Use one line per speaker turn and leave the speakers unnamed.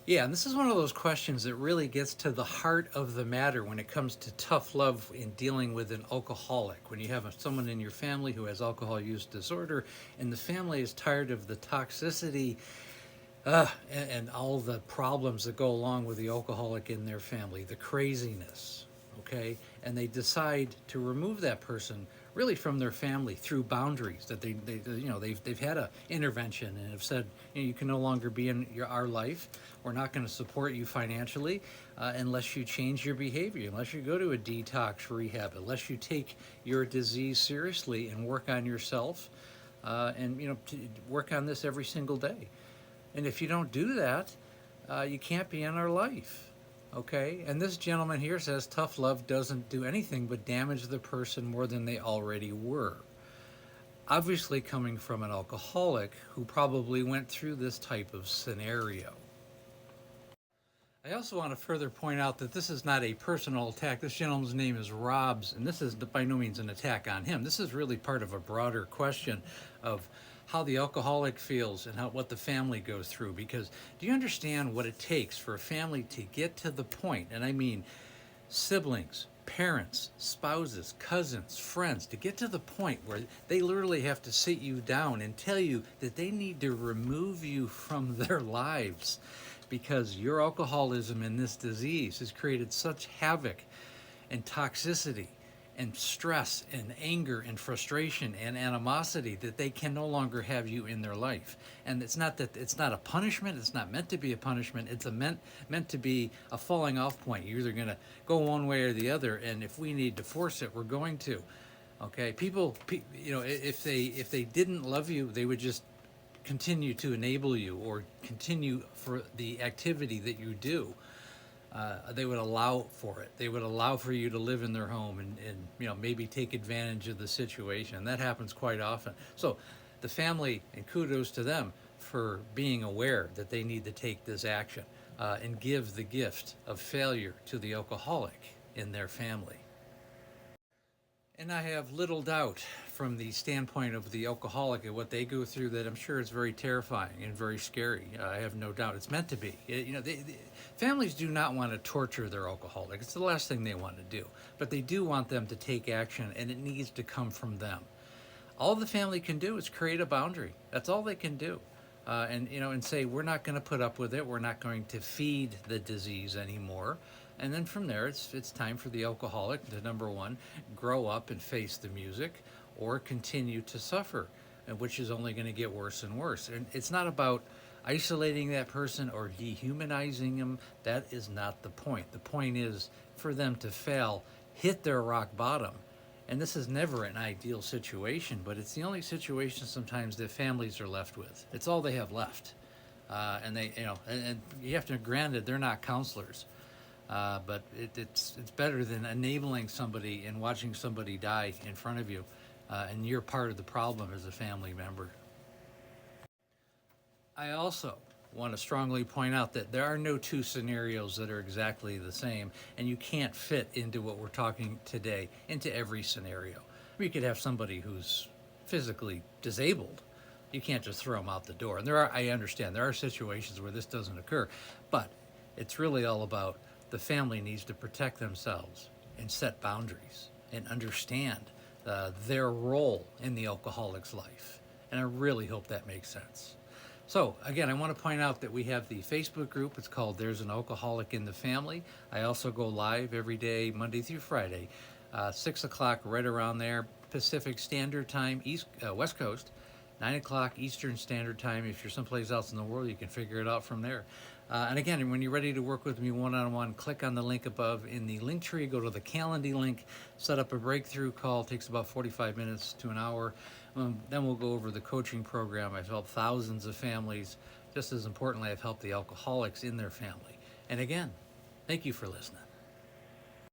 Yeah, and this is one of those questions that really gets to the heart of the matter when it comes to tough love in dealing with an alcoholic. When you have someone in your family who has alcohol use disorder, and the family is tired of the toxicity and all the problems that go along with the alcoholic in their family, the craziness, okay? And they decide to remove that person really from their family through boundaries that they've had a intervention and have said, you can no longer be in our life. We're not going to support you financially unless you change your behavior, unless you go to a detox rehab, unless you take your disease seriously and work on yourself, and work on this every single day. And if you don't do that, you can't be in our life. Okay? And this gentleman here says tough love doesn't do anything but damage the person more than they already were. Obviously, coming from an alcoholic who probably went through this type of scenario. I also want to further point out that this is not a personal attack. This gentleman's name is Robs, and this is by no means an attack on him. This is really part of a broader question of how the alcoholic feels and what the family goes through. Because do you understand what it takes for a family to get to the point, and I mean siblings, parents, spouses, cousins, friends, to get to the point where they literally have to sit you down and tell you that they need to remove you from their lives because your alcoholism and this disease has created such havoc and toxicity and stress and anger and frustration and animosity that they can no longer have you in their life. And it's not a punishment. It's not meant to be a punishment. It's meant to be a falling off point. You're either going to go one way or the other, and if we need to force it, we're going to. Okay, people, if they didn't love you, they would just continue to enable you or continue for the activity that you do. They would allow for it. They would allow for you to live in their home and maybe take advantage of the situation. That happens quite often. So the family, and kudos to them for being aware that they need to take this action and give the gift of failure to the alcoholic in their family. And I have little doubt from the standpoint of the alcoholic and what they go through that I'm sure it's very terrifying and very scary. I have no doubt it's meant to be. Families do not want to torture their alcoholic. It's the last thing they want to do. But they do want them to take action, and it needs to come from them. All the family can do is create a boundary. That's all they can do. And say, we're not going to put up with it. We're not going to feed the disease anymore. And then from there, it's time for the alcoholic to, number one, grow up and face the music, or continue to suffer, which is only going to get worse and worse. And it's not about isolating that person or dehumanizing them. That is not the point. The point is for them to fail, hit their rock bottom. And this is never an ideal situation, but it's the only situation sometimes that families are left with. It's all they have left. And you have to, granted, they're not counselors. But it's better than enabling somebody and watching somebody die in front of you, and you're part of the problem as a family member. I also want to strongly point out that there are no two scenarios that are exactly the same, and you can't fit into what we're talking today into every scenario. You could have somebody who's physically disabled. You can't just throw them out the door. And I understand there are situations where this doesn't occur, but it's really all about the family needs to protect themselves and set boundaries and understand their role in the alcoholic's life. And I really hope that makes sense. So again, I want to point out that we have the Facebook group. It's called There's an Alcoholic in the Family. I also go live every day, Monday through Friday, 6 o'clock, right around there, Pacific Standard Time, West Coast, 9 o'clock Eastern Standard Time. If you're someplace else in the world, you can figure it out from there. And again, when you're ready to work with me one-on-one, click on the link above in the link tree, go to the Calendly link, set up a breakthrough call. It takes about 45 minutes to an hour. Then we'll go over the coaching program. I've helped thousands of families. Just as importantly, I've helped the alcoholics in their family. And again, thank you for listening.